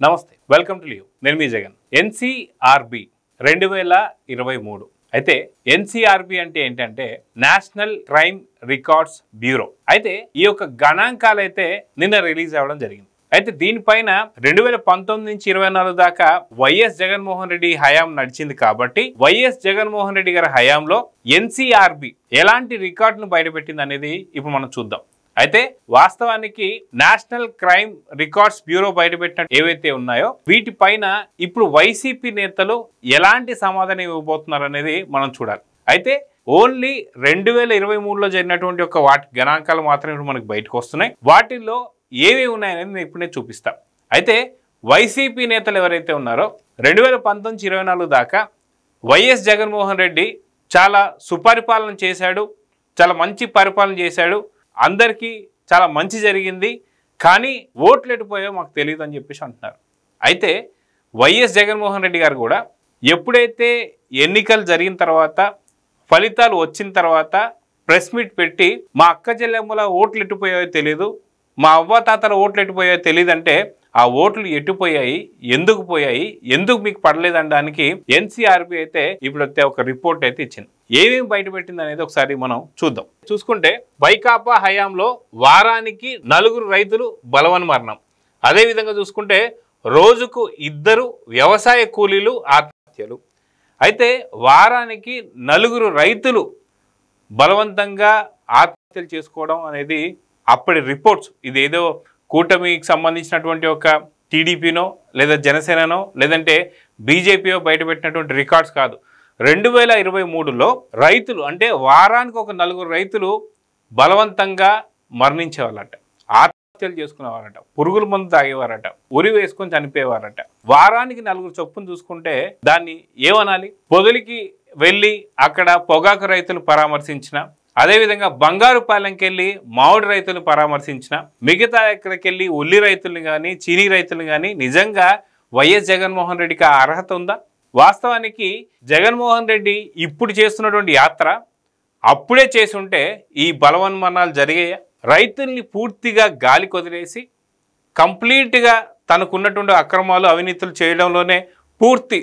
నమస్తే, welcome to Leo. నేను మీ Jagan. NCRB 2023. అయితే ఎన్సీఆర్బీ అంటే ఏంటంటే నేషనల్ క్రైమ్ రికార్డ్స్ బ్యూరో. అయితే ఈ యొక్క గణాంకాలు అయితే నిన్న రిలీజ్ అవ్వడం జరిగింది. అయితే దీనిపైన 2019 నుంచి 24 దాకా వైఎస్ జగన్మోహన్ రెడ్డి హయాం నడిచింది కాబట్టి వైఎస్ జగన్మోహన్ రెడ్డి గారి హయాంలో ఎన్సీఆర్బీ ఎలాంటి రికార్డును బయటపెట్టింది అనేది ఇప్పుడు మనం చూద్దాం. అయితే వాస్తవానికి నేషనల్ క్రైమ్ రికార్డ్స్ బ్యూరో బయటపెట్టిన ఏవైతే ఉన్నాయో వీటిపైన ఇప్పుడు వైసీపీ నేతలు ఎలాంటి సమాధానం ఇవ్వబోతున్నారు అనేది మనం చూడాలి. అయితే ఓన్లీ 2023లో జరిగినటువంటి ఒక వాటి గణాంకాలు మాత్రమే ఇప్పుడు మనకు బయటకు వస్తున్నాయి. వాటిల్లో ఏవేవి ఉన్నాయనేది నేను ఇప్పుడు చూపిస్తాను. అయితే వైసీపీ నేతలు ఎవరైతే ఉన్నారో 2019-24 దాకా వైఎస్ జగన్మోహన్ రెడ్డి చాలా సుపరిపాలన చేశాడు, చాలా మంచి పరిపాలన చేశాడు, అందరికీ చాలా మంచి జరిగింది, కానీ ఓట్లు ఎటుపోయో మాకు తెలియదు అని చెప్పేసి అంటున్నారు. అయితే వైఎస్ జగన్మోహన్ రెడ్డి గారు కూడా ఎప్పుడైతే ఎన్నికలు జరిగిన తర్వాత ఫలితాలు వచ్చిన తర్వాత ప్రెస్ మీట్ పెట్టి మా అక్క చెల్లెమ్మల ఓట్లు ఎటుపోయాయో తెలియదు, మా అవ్వాతాతల ఓట్లు ఎటుపోయాయో తెలియదు అంటే ఆ ఓట్లు ఎటుపోయాయి, ఎందుకు పోయాయి, ఎందుకు మీకు పడలేదనడానికి ఎన్సీఆర్బీ అయితే ఇప్పుడు ఒక రిపోర్ట్ అయితే ఇచ్చింది. ఏమేమి బయటపెట్టింది అనేది ఒకసారి మనం చూద్దాం. చూసుకుంటే వైకాపా హయాంలో వారానికి 4 రైతులు బలవన్మరణం. అదేవిధంగా చూసుకుంటే రోజుకు 2 వ్యవసాయ కూలీలు ఆత్మహత్యలు. అయితే వారానికి 4 రైతులు బలవంతంగా ఆత్మహత్యలు చేసుకోవడం అనేది అప్పటి రిపోర్ట్స్. ఇదేదో కూటమికి సంబంధించినటువంటి ఒక టీడీపీనో లేదా జనసేననో లేదంటే బీజేపీయో బయటపెట్టినటువంటి రికార్డ్స్ కాదు. 2023లో రైతులు అంటే వారానికి ఒక 4 రైతులు బలవంతంగా మరణించేవాళ్ళట, ఆత్మహత్యలు చేసుకునేవారట, పురుగుల మందు తాగేవారట, ఉరి వేసుకొని చనిపోయేవారట. వారానికి 4 చొప్పున చూసుకుంటే దాన్ని ఏమనాలి? పొదలికి వెళ్ళి అక్కడ పొగాకు రైతులు పరామర్శించిన, అదేవిధంగా బంగారుపాలెంకి వెళ్ళి మామిడి రైతులను పరామర్శించిన, మిగతా ఎక్కడికి వెళ్ళి ఉల్లి రైతులను కానీ చీనీ రైతులను కానీ నిజంగా వైఎస్ జగన్మోహన్ రెడ్డికి ఆ అర్హత ఉందా? వాస్తవానికి జగన్మోహన్ రెడ్డి ఇప్పుడు చేస్తున్నటువంటి యాత్ర అప్పుడే చేసి ఉంటే ఈ బలవన్మరణాలు జరిగాయా? రైతుల్ని పూర్తిగా గాలి కొదిలేసి కంప్లీట్గా తనకున్నటువంటి అక్రమాలు అవినీతులు చేయడంలోనే పూర్తి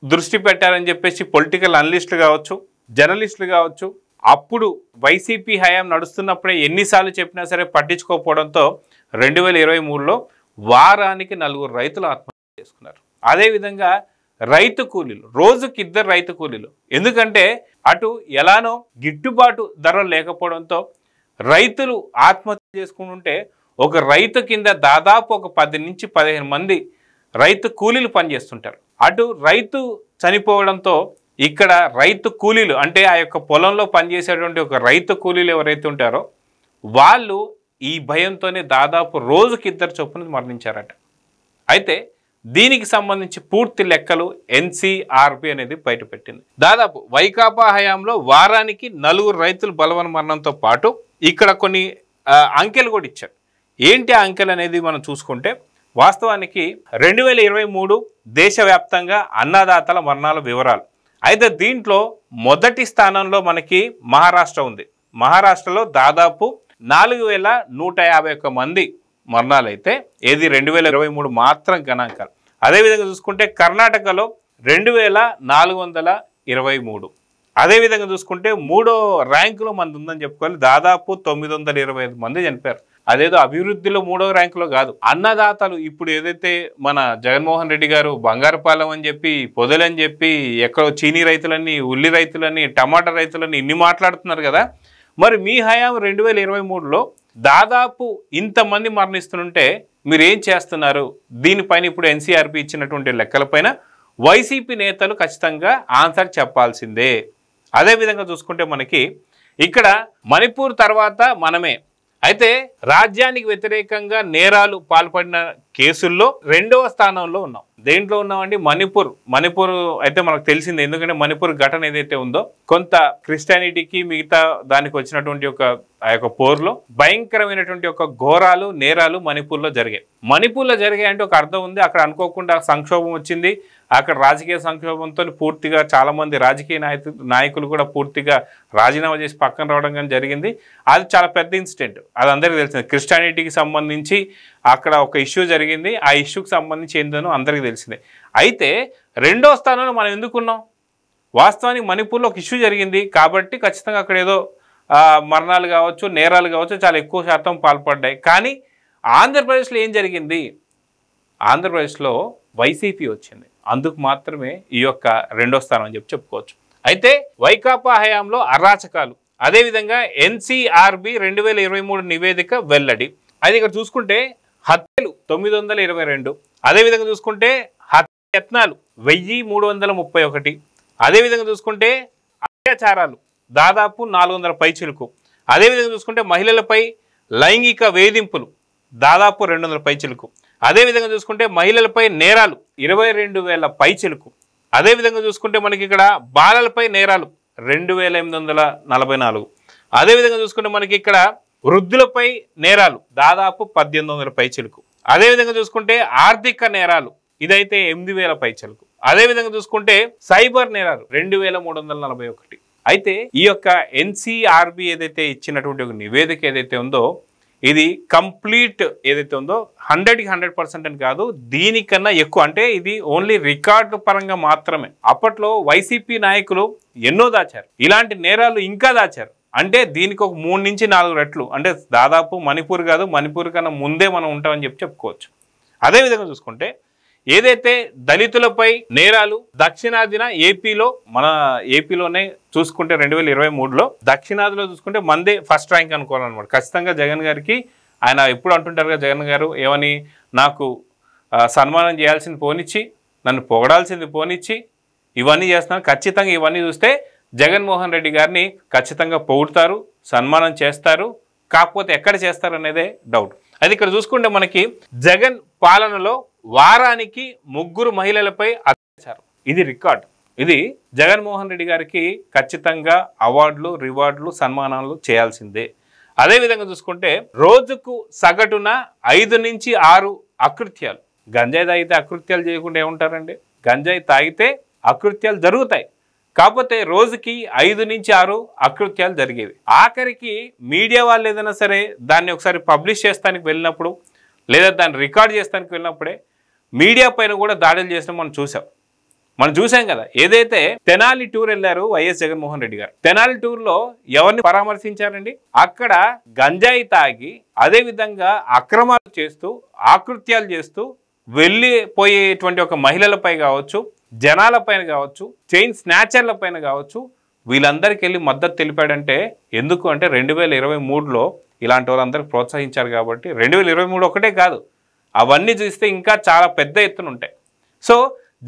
దృష్టి పెట్టారని చెప్పేసి పొలిటికల్ అనలిస్టులు కావచ్చు, జర్నలిస్టులు కావచ్చు, అప్పుడు వైసీపీ హయాం నడుస్తున్నప్పుడే ఎన్నిసార్లు చెప్పినా సరే పట్టించుకోకపోవడంతో 2023లో వారానికి 4 రైతులు ఆత్మహత్య చేసుకున్నారు. అదేవిధంగా రైతు కూలీలు, రోజుకి 2 రైతు కూలీలు. ఎందుకంటే అటు ఎలానో గిట్టుబాటు ధరలు లేకపోవడంతో రైతులు ఆత్మహత్య చేసుకుంటుంటే ఒక రైతు కింద దాదాపు ఒక 10 నుంచి 15 మంది రైతు కూలీలు పనిచేస్తుంటారు. అటు రైతు చనిపోవడంతో ఇక్కడ రైతు కూలీలు అంటే ఆ యొక్క పొలంలో పనిచేసేటువంటి ఒక రైతు కూలీలు ఎవరైతే ఉంటారో వాళ్ళు ఈ భయంతోనే దాదాపు రోజుకి 2 చొప్పున మరణించారట. అయితే దీనికి సంబంధించి పూర్తి లెక్కలు ఎన్సీఆర్బీ అనేది బయటపెట్టింది. దాదాపు వైకాపా హయాంలో వారానికి 4 రైతులు బలవన్మరణంతో పాటు ఇక్కడ కొన్ని అంకెలు కూడా ఇచ్చారు. ఏంటి ఆ అంకెలు అనేది మనం చూసుకుంటే వాస్తవానికి 2023 దేశవ్యాప్తంగా అన్నదాతల మరణాల వివరాలు. అయితే దీంట్లో మొదటి స్థానంలో మనకి మహారాష్ట్ర ఉంది. మహారాష్ట్రలో దాదాపు 4151 మంది మరణాలు. అయితే ఏది 2023 మాత్రం గణాంకాలు. అదేవిధంగా చూసుకుంటే కర్ణాటకలో 2423. అదేవిధంగా చూసుకుంటే 3వ ర్యాంకులో మంది ఉందని చెప్పుకోవాలి. దాదాపు 925 మంది చనిపోయారు. అదేదో అభివృద్ధిలో 3వ ర్యాంకులో కాదు. అన్నదాతలు ఇప్పుడు ఏదైతే మన జగన్మోహన్ రెడ్డి గారు బంగారుపాలెం అని చెప్పి, పొదలని చెప్పి, ఎక్కడో చీనీ రైతులని, ఉల్లి రైతులని, టమాటా రైతులని ఇన్ని మాట్లాడుతున్నారు కదా. మరి మీ హయాం 2023లో దాదాపు ఇంతమంది మరణిస్తుంటే మీరు ఏం చేస్తున్నారు? దీనిపైన ఇప్పుడు ఎన్సీఆర్బీ ఇచ్చినటువంటి లెక్కలపైన వైసీపీ నేతలు ఖచ్చితంగా ఆన్సర్ చెప్పాల్సిందే. అదేవిధంగా చూసుకుంటే మనకి ఇక్కడ మణిపూర్ తర్వాత మనమే. అయితే రాజ్యానికి వ్యతిరేకంగా నేరాలు పాల్పడిన కేసుల్లో 2వ స్థానంలో ఉన్నాం. దేంట్లో ఉన్నామండి? మణిపూర్ అయితే మనకు తెలిసింది. ఎందుకంటే మణిపూర్ ఘటన ఏదైతే ఉందో కొంత క్రిస్టియానిటీకి మిగతా దానికి వచ్చినటువంటి ఆ యొక్క పోర్లో భయంకరమైనటువంటి ఒక ఘోరాలు నేరాలు మణిపూర్లో జరిగాయి. మణిపూర్లో జరిగాయంటే ఒక అర్థం ఉంది. అక్కడ అనుకోకుండా సంక్షోభం వచ్చింది. అక్కడ రాజకీయ సంక్షోభంతో పూర్తిగా చాలామంది రాజకీయ నాయకులు కూడా పూర్తిగా రాజీనామా చేసి పక్కన రావడం కానీ జరిగింది. అది చాలా పెద్ద ఇన్సిడెంట్, అది అందరికీ తెలిసింది. క్రిస్టియానిటీకి సంబంధించి అక్కడ ఒక ఇష్యూ జరిగింది. ఆ ఇష్యూకి సంబంధించి ఏందనో అందరికీ తెలిసిందే. అయితే రెండో స్థానంలో మనం ఎందుకున్నాం? వాస్తవానికి మణిపూర్లో ఒక ఇష్యూ జరిగింది కాబట్టి ఖచ్చితంగా అక్కడ ఏదో మరణాలు కావచ్చు, నేరాలు కావచ్చు చాలా ఎక్కువ శాతం పాల్పడ్డాయి. కానీ ఆంధ్రప్రదేశ్లో ఏం జరిగింది? ఆంధ్రప్రదేశ్లో వైసీపీ వచ్చింది. అందుకు మాత్రమే ఈ యొక్క రెండో స్థానం అని చెప్పుకోవచ్చు. అయితే వైకాపా హయాంలో అరాచకాలు, అదేవిధంగా ఎన్సీఆర్బీ 2023 నివేదిక వెల్లడి. అది ఇక్కడ చూసుకుంటే హత్యలు 922, అదేవిధంగా చూసుకుంటే హత్యయత్నాలు 1331, అదేవిధంగా చూసుకుంటే అత్యాచారాలు దాదాపు 400 పైచిలుకు, అదేవిధంగా చూసుకుంటే మహిళలపై లైంగిక వేధింపులు దాదాపు 200 పైచిలుకు, అదేవిధంగా చూసుకుంటే మహిళలపై నేరాలు 22,000 పైచిలుకు, అదేవిధంగా చూసుకుంటే మనకి ఇక్కడ బాలలపై నేరాలు 2,844, అదేవిధంగా చూసుకుంటే మనకి ఇక్కడ వృద్ధులపై నేరాలు దాదాపు 1,800 పైచిలుకు, అదేవిధంగా చూసుకుంటే ఆర్థిక నేరాలు ఇదైతే 8,000 పైచిలుకు, అదేవిధంగా చూసుకుంటే సైబర్ నేరాలు 2,341. అయితే ఈ యొక్క ఎన్సీఆర్బీ ఏదైతే ఇచ్చినటువంటి ఒక నివేదిక ఏదైతే ఉందో ఇది కంప్లీట్ ఏదైతే ఉందో 100కి 100% అని కాదు, దీనికన్నా ఎక్కువ. అంటే ఇది ఓన్లీ రికార్డు పరంగా మాత్రమే. అప్పట్లో వైసీపీ నాయకులు ఎన్నో దాచారు, ఇలాంటి నేరాలు ఇంకా దాచారు. అంటే దీనికి ఒక 3 నుంచి 4 రెట్లు, అంటే దాదాపు మణిపూర్ కాదు, మణిపూర్ కన్నా ముందే మనం ఉంటామని చెప్పుకోవచ్చు. అదేవిధంగా చూసుకుంటే ఏదైతే దళితులపై నేరాలు దక్షిణాదిన మన ఏపీలోనే చూసుకుంటే 2023లో దక్షిణాదిలో చూసుకుంటే మందే ఫస్ట్ ర్యాంక్ అనుకోవాలన్నమాట. ఖచ్చితంగా జగన్ గారికి, ఆయన ఎప్పుడు అంటుంటారు కదా జగన్ గారు ఏమని, నాకు సన్మానం చేయాల్సింది పోనిచ్చి, నన్ను పొగడాల్సింది పోనిచ్చి, ఇవన్నీ చేస్తున్నాను. ఖచ్చితంగా ఇవన్నీ చూస్తే జగన్మోహన్ రెడ్డి గారిని ఖచ్చితంగా పొగుడుతారు, సన్మానం చేస్తారు. కాకపోతే ఎక్కడ చేస్తారు అనేదే డౌట్. అది ఇక్కడ చూసుకుంటే మనకి జగన్ పాలనలో వారానికి 3 మహిళలపై అత్యాచారం, ఇది రికార్డ్. ఇది జగన్మోహన్ రెడ్డి గారికి ఖచ్చితంగా అవార్డులు, రివార్డులు, సన్మానాలు చేయాల్సిందే. అదేవిధంగా చూసుకుంటే రోజుకు సగటున 5 నుంచి 6 అకృత్యాలు. గంజాయి తాగితే అకృత్యాలు చేయకుండా ఏముంటారండి? గంజాయి తాగితే అకృత్యాలు జరుగుతాయి. కాకపోతే రోజుకి 5 నుంచి 6 అకృత్యాలు జరిగేవి. ఆఖరికి మీడియా వాళ్ళు ఏదైనా సరే దాన్ని ఒకసారి పబ్లిష్ చేస్తానికి వెళ్ళినప్పుడు, లేదా దాన్ని రికార్డ్ చేస్తానికి వెళ్ళినప్పుడే మీడియా పైన కూడా దాడులు చేసిన మనం చూసాం కదా. ఏదైతే తెనాలి టూర్ వెళ్ళారు వైఎస్ జగన్మోహన్ రెడ్డి గారు, తెనాలి టూర్లో ఎవరిని పరామర్శించారండి? అక్కడ గంజాయి తాగి అదేవిధంగా అక్రమాలు చేస్తూ ఆకృత్యాలు చేస్తూ వెళ్ళిపోయేటువంటి ఒక మహిళలపై కావచ్చు, జనాలపైన కావచ్చు, చైన్ స్నాచర్ల పైన కావచ్చు, వీళ్ళందరికీ వెళ్ళి మద్దతు తెలిపాడంటే ఎందుకు అంటే 2023లో ఇలాంటి వాళ్ళందరికీ ప్రోత్సహించారు కాబట్టి. 2023 ఒకటే కాదు, అవన్నీ చూస్తే ఇంకా చాలా పెద్ద ఎత్తున ఉంటాయి. సో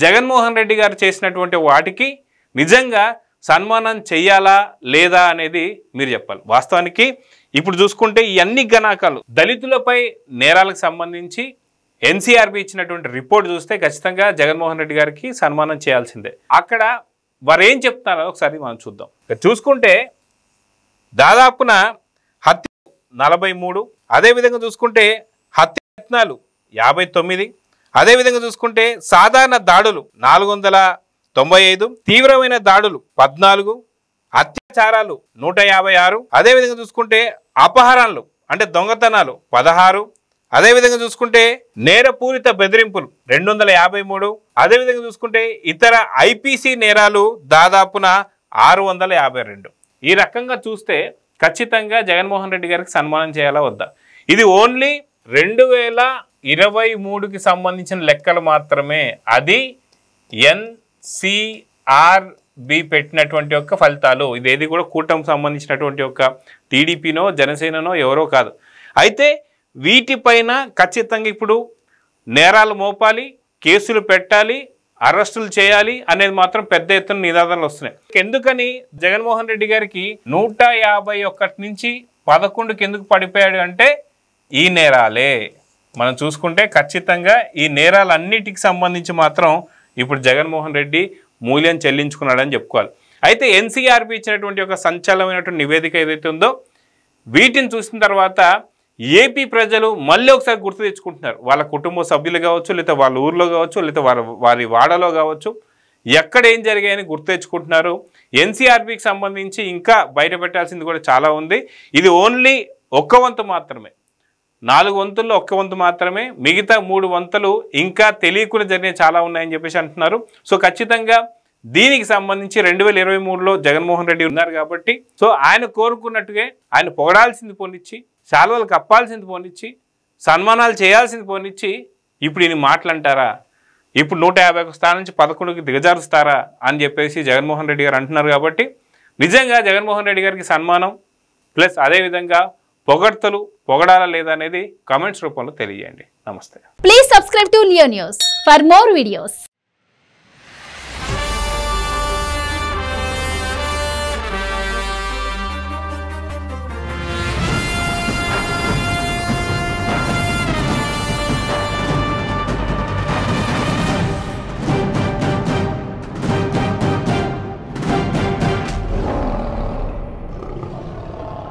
జగన్మోహన్ రెడ్డి గారు చేసినటువంటి వాటికి నిజంగా సన్మానం చెయ్యాలా లేదా అనేది మీరు చెప్పాలి. వాస్తవానికి ఇప్పుడు చూసుకుంటే ఈ అన్ని గణాంకాలు దళితులపై నేరాలకు సంబంధించి ఎన్సీఆర్బీ ఇచ్చినటువంటి రిపోర్ట్ చూస్తే ఖచ్చితంగా జగన్మోహన్ రెడ్డి గారికి సన్మానం చేయాల్సిందే. అక్కడ వారు ఏం చెప్తున్నారో ఒకసారి మనం చూద్దాం. చూసుకుంటే దాదాపున హత్య 43, అదేవిధంగా చూసుకుంటే హత్యయత్నాలు 59, అదేవిధంగా చూసుకుంటే సాధారణ దాడులు 495, తీవ్రమైన దాడులు 14, అత్యాచారాలు 156, అదేవిధంగా చూసుకుంటే అపహరణలు అంటే దొంగతనాలు 16, అదేవిధంగా చూసుకుంటే నేరపూరిత బెదిరింపులు 253, అదేవిధంగా చూసుకుంటే ఇతర ఐపీసీ నేరాలు దాదాపున 652. ఈ రకంగా చూస్తే ఖచ్చితంగా జగన్మోహన్ రెడ్డి గారికి సన్మానం చేయాలా వద్దా? ఇది ఓన్లీ 2023కి సంబంధించిన లెక్కలు మాత్రమే. అది ఎన్సీఆర్బీ పెట్టినటువంటి యొక్క ఫలితాలు. ఇదేది కూడా కూటమికి సంబంధించినటువంటి యొక్క టీడీపీనో జనసేననో ఎవరో కాదు. అయితే వీటిపైన ఖచ్చితంగా ఇప్పుడు నేరాలు మోపాలి, కేసులు పెట్టాలి, అరెస్టులు చేయాలి అనేది మాత్రం పెద్ద ఎత్తున నినాదాలు వస్తున్నాయి. ఎందుకని జగన్మోహన్ రెడ్డి గారికి 151 నుంచి 11కి ఎందుకు పడిపోయాడు అంటే ఈ నేరాలే. మనం చూసుకుంటే ఖచ్చితంగా ఈ నేరాలన్నిటికి సంబంధించి మాత్రం ఇప్పుడు జగన్మోహన్ రెడ్డి మూల్యం చెల్లించుకున్నాడని చెప్పుకోవాలి. అయితే ఎన్సీఆర్బీ ఇచ్చినటువంటి ఒక సంచలనమైనటువంటి నివేదిక ఏదైతే ఉందో వీటిని చూసిన తర్వాత ఏపీ ప్రజలు మళ్ళీ ఒకసారి గుర్తు తెచ్చుకుంటున్నారు. వాళ్ళ కుటుంబ సభ్యులు కావచ్చు, లేదా వాళ్ళ ఊర్లో కావచ్చు, లేదా వారి వాడలో కావచ్చు, ఎక్కడ ఏం జరిగాయని గుర్తు తెచ్చుకుంటున్నారు. ఎన్సీఆర్బీకి సంబంధించి ఇంకా బయట పెట్టాల్సింది కూడా చాలా ఉంది. ఇది ఓన్లీ ఒక్క వంతు మాత్రమే, 4 వంతుల్లో ఒక్క వంతు మాత్రమే. మిగతా 3 వంతులు ఇంకా తెలియకుండా జరిగిన చాలా ఉన్నాయని చెప్పేసి అంటున్నారు. సో ఖచ్చితంగా దీనికి సంబంధించి 2023లో జగన్మోహన్ రెడ్డి ఉన్నారు కాబట్టి సో ఆయన కోరుకున్నట్టుగా ఆయన పొగడాల్సింది పోనిచ్చి, శాలువలు కప్పాల్సింది పోనిచ్చి, సన్మానాలు చేయాల్సింది పోనిచ్చి ఇప్పుడు ఈయన మాటలంటారా, ఇప్పుడు 151 స్థానం నుంచి 11కి దిగజారుస్తారా అని చెప్పేసి జగన్మోహన్ రెడ్డి గారు అంటున్నారు. కాబట్టి నిజంగా జగన్మోహన్ రెడ్డి గారికి సన్మానం ప్లస్ అదేవిధంగా పొగడాలా లేదా అనేది కామెంట్స్ రూపంలో తెలియజేయండి. నమస్తే. Please subscribe to Leo news for more videos.